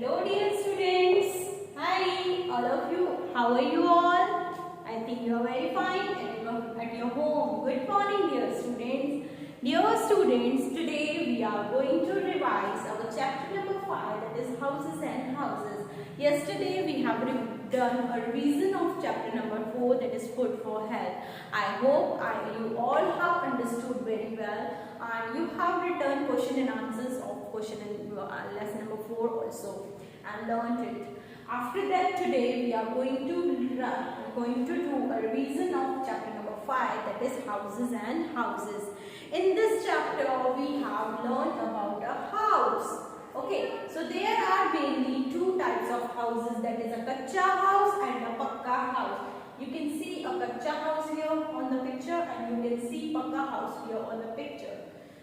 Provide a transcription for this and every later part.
Hello dear students. Hi all of you. How are you all? I think you are very fine at your home. Good morning dear students. Dear students, today we are going to revise our chapter number 5, that is houses and houses. Yesterday we have done a revision of chapter number 4, that is food for health. I hope you all have understood very well and you have written question and answers of question in lesson number 4 also and learned it. After that, today we are going to do a revision of chapter number 5, that is houses and houses. In this chapter we have learned about a house. Okay, so there are mainly two types of houses, that is a kacha house and a pakka house. You can see a kacha house here on the picture and you can see pakka house here on the picture.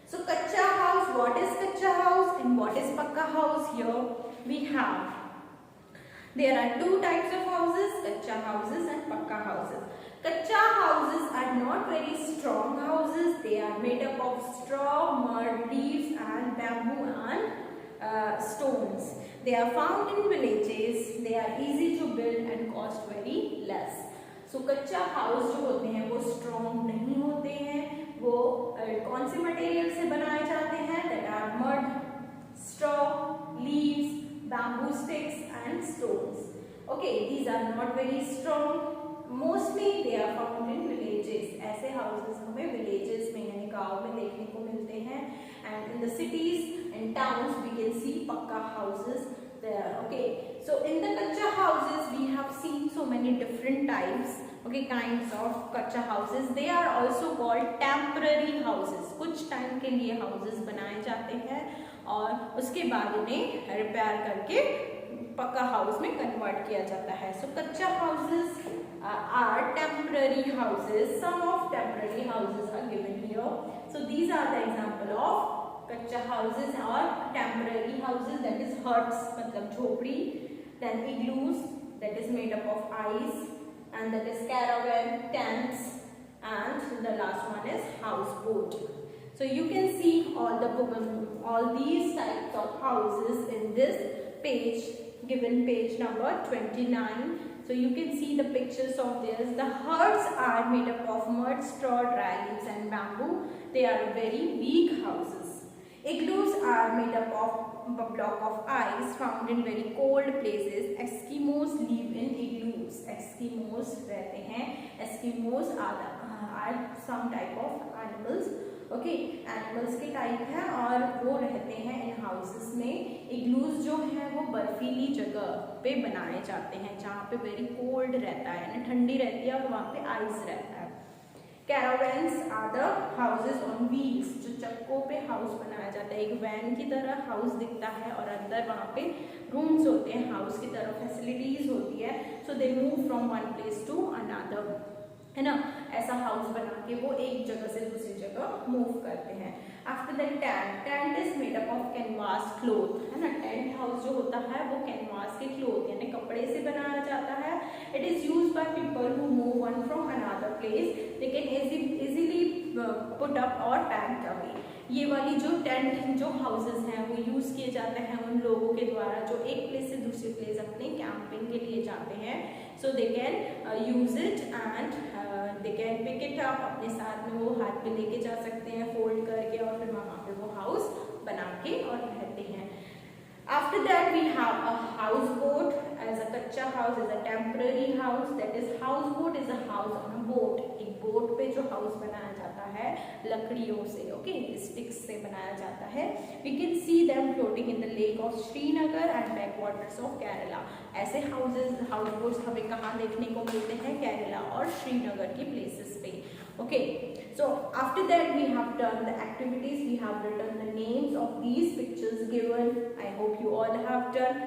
So kacha house, what is kacha house and what is pakka house? Here we have, there are two types of houses, kacha houses and pakka houses. Kacha houses are not very strong houses. They are made up of straw, mud, leaves and bamboo and stones. They are found in villages. They are easy to build and cost very less. So कच्चा house जो होते हैं वो strong नहीं होते हैं. वो कौन से मटेरियल से बनाए जाते हैं? That are mud, straw, leaves, bamboo sticks and stones. Okay, these are not very strong. Mostly they are found in villages. ऐसे houses हमें villages में यानी गाँव में देखने को मिलते हैं. And in the cities and towns we can see pakka houses there. Okay, so in the kacha houses we have seen so many different types, okay, kinds of kacha houses. They are also called temporary houses. कुछ time के लिए houses बनाए जाते हैं और उसके बाद उन्हें रिपेयर करके पक्का हाउस में कन्वर्ट किया जाता है. So kacha houses are temporary houses. Some of temporary houses are given here. So these are the example of कच्चा houses or temporary houses, that is huts मतलब झोपड़ी, then igloos that is made up of ice, and that is caravan, tents, and the last one is houseboat. So you can see all these types of houses in this page, given page number 29. So you can see the pictures of this. The huts are made up of mud, straw, dry leaves and bamboo. They are very weak houses. Igloos are made up of a block of ice found in very cold places. Eskimos live in igloos. Eskimos रहते हैं. Eskimos are some type of animals. Okay, animals के type है और वो रहते हैं इन houses में. Igloos जो है वो बर्फीली जगह पे बनाए जाते हैं जहाँ पे very cold रहता है, यानी ठंडी रहती है और वहाँ पे ice रहता है. Caravans are the houses on wheels. जो चक्कों पे हाउस बनाया जाता है. एक वैन की तरह हाउस दिखता है और अंदर वहाँ पे रूम्स होते हैं. हाउस की तरह फैसिलिटीज होती है. So they move from one place to another, है ना. ऐसा हाउस बना के वो एक जगह से दूसरी जगह मूव करते हैं. After that tent is made up of canvas cloth, है ना. टेंट हाउस जो होता है वो कैनवास के क्लोथ यानी कपड़े से बनाया जाता है. It is used by people who move one from another place. They can easily put up और पैक अवे. ये वाली जो टेंट जो हाउसेस हैं वो यूज किए जाते हैं उन लोगों के द्वारा जो एक प्लेस से दूसरी प्लेस अपने कैंपिंग के लिए जाते हैं. So they can use it and they can pick it up. अपने साथ में वो हाथ में लेके जा सकते हैं फोल्ड करके और फिर वहाँ पे वो हाउस बना के और रहते हैं. After that we have a houseboat. As a kacha house is a temporary house. That is houseboat is a house on a boat. एक बोट पे जो हाउस बनाया जाता है लकड़ियों से, ओके, स्टिक्स से बनाया जाता है. We can see them floating in the lake of Srinagar and backwaters of Kerala. ऐसे houseboats हमें कहाँ देखने को मिलते हैं? केरला और श्रीनगर की प्लेसेस पे. Okay, so after that we have done the activities. We have written the names of these pictures given. I hope you all have done.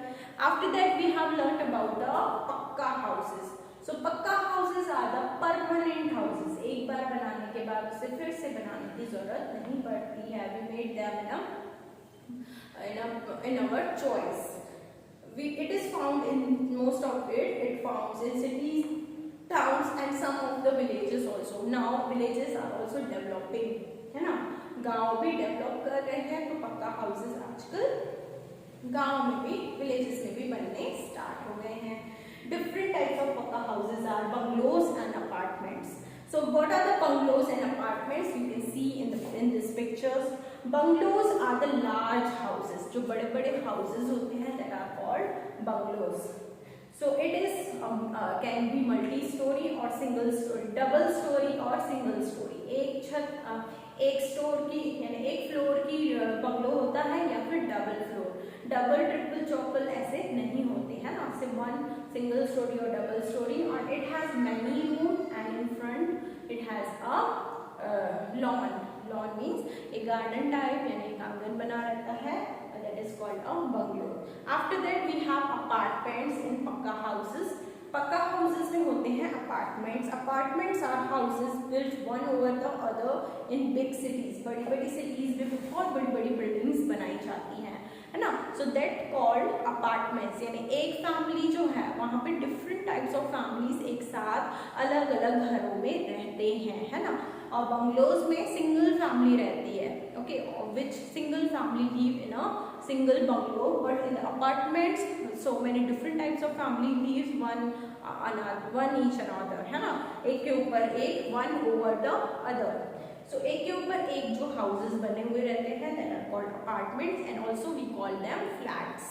After that we have learnt about the pakka houses. So pakka houses are the permanent houses. एक बार बनाने के बाद उसे फिर से बनाने की जरूरत नहीं पड़ती है. We made them in our choice. It is found in most of it. It found in cities, towns and some of the villages also. Now villages are also developing, है ना. गांव भी डेवलप कर रहे हैं तो पक्का हाउसेस आजकल गांव में भी, विलेजेस में भी बनने स्टार्ट हो गए हैं। Different types of paka houses are bungalows and apartments. So what are the bungalows and apartments? You can see in this pictures. Bungalows are the large houses. जो बड़े-बड़े houses होते हैं that are called bungalows. So it is can be multi-story or single story, double story or single story. एक छत एक store की यानी एक फ्लोर की बंगलो होता है या फिर double floor, double triple Chaupal ऐसे नहीं होते हैं ना, सिर्फ वन सिंगल स्टोरी और डबल स्टोरी। और it has many rooms and in front it has a lawn. Lawn means एक गार्डन टाइप यानी एक आंगन बना रहता है, that is called a bungalow. After that we have apartments in pakka houses. Pakka houses में होते हैं apartments. Apartments are houses built one over the other in big cities. बड़ी बड़ी सिटीज में बहुत बड़ी बड़ी बिल्डिंग्स बनाई जाती हैं, है ना। सो दैट कॉल्ड अपार्टमेंट्स, यानी एक फैमिली जो है वहाँ पे डिफरेंट टाइप्स ऑफ फैमिलीज एक साथ अलग अलग घरों में रहते हैं, है ना। और बंगलोज में सिंगल फैमिली रहती है, okay, which single family live in a single bungalow, but in the apartments so many different types of family lives one each another, है ना, एक के ऊपर एक, one over the other. So एक के ऊपर एक जो houses बने हुए रहते हैं that are called apartments and also we call them flats.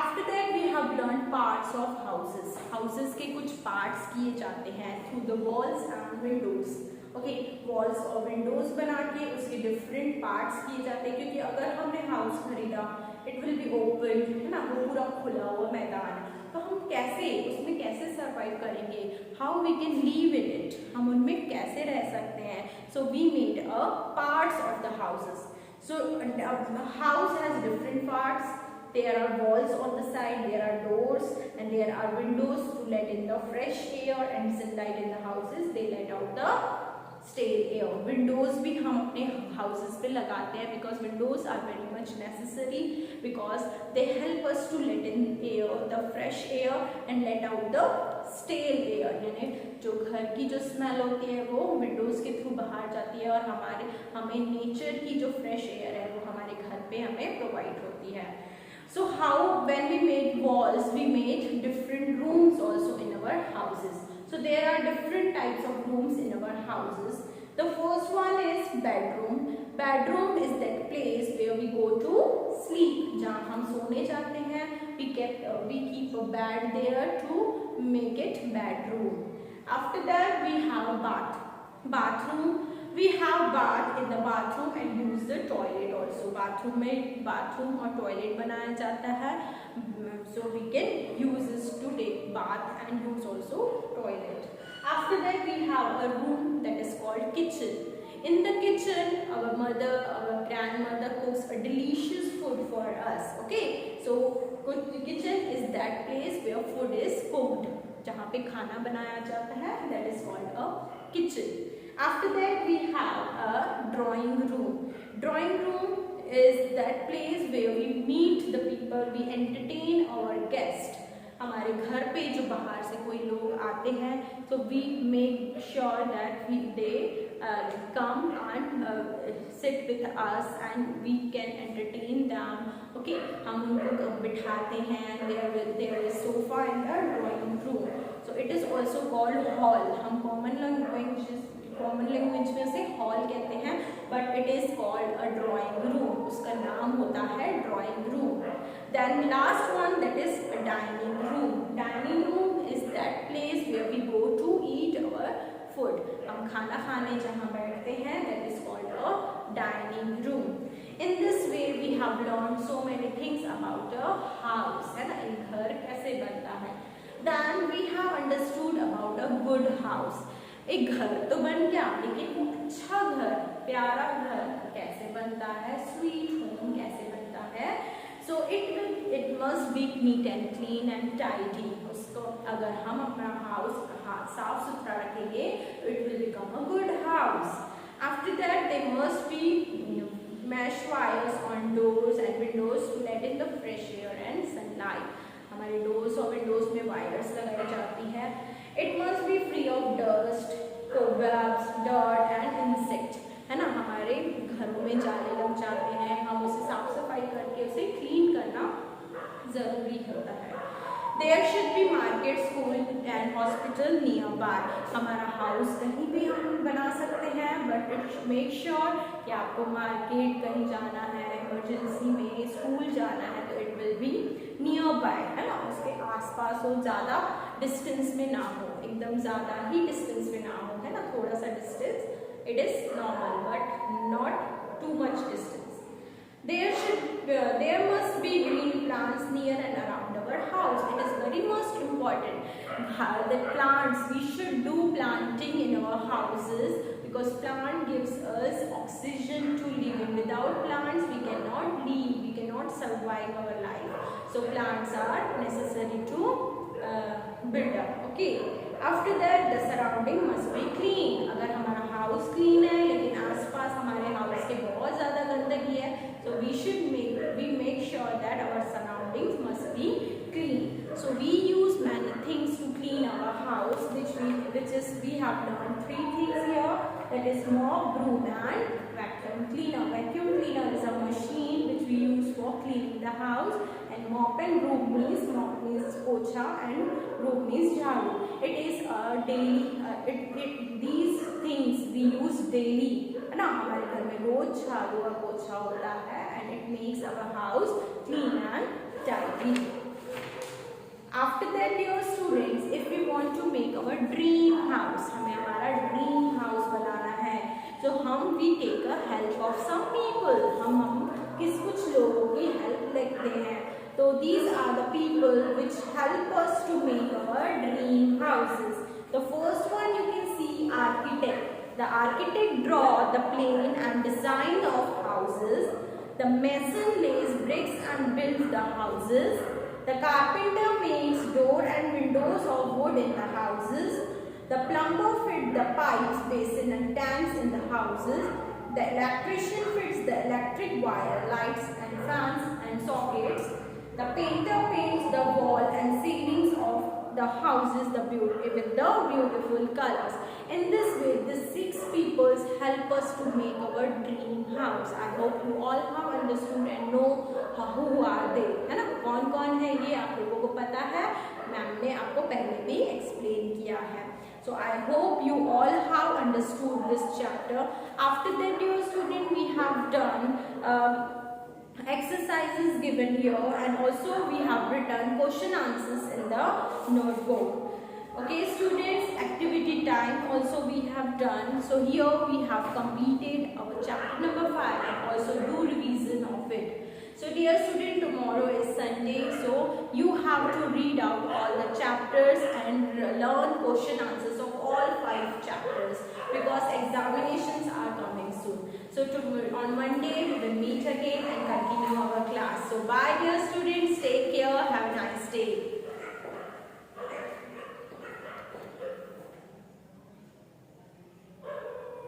After that we have learned parts of houses. Houses के कुछ parts किए जाते हैं through the walls and windows. Okay, walls और विंडोज बना के उसके डिफरेंट पार्ट्स किए जाते हैं, क्योंकि अगर हमने हाउस खरीदा इट विल बी ओपन, है ना, वो पूरा खुला हुआ मैदान, तो हम कैसे उसमें कैसे सरवाइव करेंगे, how we can live in it, हम उनमें कैसे रह सकते हैं। So we made a parts of the houses. So house has different parts. There are walls on the side, there are doors and there are windows to let in the fresh air and sunlight in the houses. They let out the stale air. Windows भी हम अपने houses पे लगाते हैं because windows are very much necessary because they help us to let in air, the fresh air and let out the stale air. यानी जो घर की जो स्मेल होती है वो विंडोज के थ्रू बाहर जाती है और हमें नेचर की जो फ्रेश एयर है वो हमारे घर पे हमें प्रोवाइड होती है. So how when we made walls, we made different rooms also in our houses. So there are different types of rooms in our houses. The first one is bedroom. Bedroom is that place where we go to sleep. जहाँ हम सोने जाते हैं. We keep a bed there to make it bedroom. After that we have a bathroom. We have bath in the bathroom and use the toilet also. Bathroom में bathroom और toilet बनाया जाता है, so we can use this to take bath and use also toilet. After that we have a room that is called kitchen. In the kitchen our grandmother cooks a delicious food for us. Okay, so kitchen is that place where food is cooked, जहाँ पे खाना बनाया जाता है, that is called a kitchen. After that we have a drawing room. Drawing room is that place where we meet the people, we entertain our guests. हमारे घर पे जो बाहर से कोई लोग आते हैं, so we make sure that they come and sit with us and we can entertain them. Okay, हम उनको बिठाते हैं. There is sofa in the drawing room. So it is also called hall. हम कॉमन लैंग्वेज में उसे hall कहते हैं, but it is called a drawing room. उसका नाम होता है drawing room. Then last one that is a dining room. Dining room is that place where we go to eat our food. हम खाना खाने जहाँ बैठते हैं, that is called a dining room. In this way we have learn so many things about a house, है ना, एक घर कैसे बनता है. Then we have understood about a good house. एक घर तो बन गया, लेकिन अच्छा घर, प्यारा घर कैसे बनता है, स्वीट होम कैसे बनता है. So it must be neat and clean and tidy. उसको अगर हम अपना हाउस साफ सुथरा रखेंगे, it will become a good house. After that they must be mesh wires on doors and windows to let in the fresh air and sunlight. हमारे doors और Windows में वायर्स लगाई जाती है. It must be free of dust, cobwebs, dirt and insect. है ना, हमारे घरों में जाले लग जाते हैं, हम उसे साफ सफाई करके उसे क्लीन करना जरूरी होता है। There should be market, school and hospital nearby. हमारा हाउस कहीं भी हम बना सकते हैं, बट मेक श्योर कि आपको मार्केट कहीं जाना है, इमरजेंसी में स्कूल जाना है, तो it will be near by, है ना, उसके आसपास हो, ज़्यादा डिस्टेंस में ना हो, एकदम ज़्यादा ही डिस्टेंस में ना हो, है ना, थोड़ा सा distance, it is normal but not too much distance. There must be green plants near and around our house. It is very most important the plants, we should do planting in our houses, because plant gives us oxygen to live in. Without plants we cannot live, we cannot survive our life. So plants are necessary to build up. Okay, after that the surrounding must be clean. अगर हमारा house clean है लेकिन आसपास हमारे house के बहुत ज़्यादा गंदगी है, so we make sure that our surroundings must be clean. So we use many things to clean our house, we have learned 3 things here, that is mop, broom and vacuum cleaner. Vacuum cleaner is a machine which we use for cleaning the house, and mop and broom means, mop means pocha and broom means jharu. It is a daily, these things we use daily, है ना, हमारे घर में रोज झाड़ू और पोछा होता है, and it makes our house clean and tidy. After that, dear students, if we want to make our dream house, हमें हमारा dream house बनाना है, तो हम we take a help of some people, हम कुछ लोगों की help लेते हैं. तो these are the people which help us to make our dream houses. The first one you can see, architect. The architect draw the plan and design of houses. The mason lays bricks and builds the houses. The carpenter makes door and windows of wood in the houses. The plumber fits the pipes, basin and tanks in the houses. The electrician fits the electric wire, lights and fans and sockets. The painter paints the wall and ceilings of the houses with the beautiful colors. In this way, the 6 people help us to make our dream house. I hope you all have understood and know who are they, है ना, कौन कौन है ये आप लोगों को पता है, मैम ने आपको पहले भी एक्सप्लेन किया है. So I hope you all have understood this chapter. After that, dear student, we have done exercises given here, and also we have written question answers in the notebook. Okay students, activity time also we have done. So here we have completed our chapter number 5 and also do revision of it. So dear student, tomorrow is Sunday, so you have to read out all the chapters and learn question answers of all 5 chapters, because examinations are coming soon. So on Monday we will meet again and continue our class. So bye dear students, take care.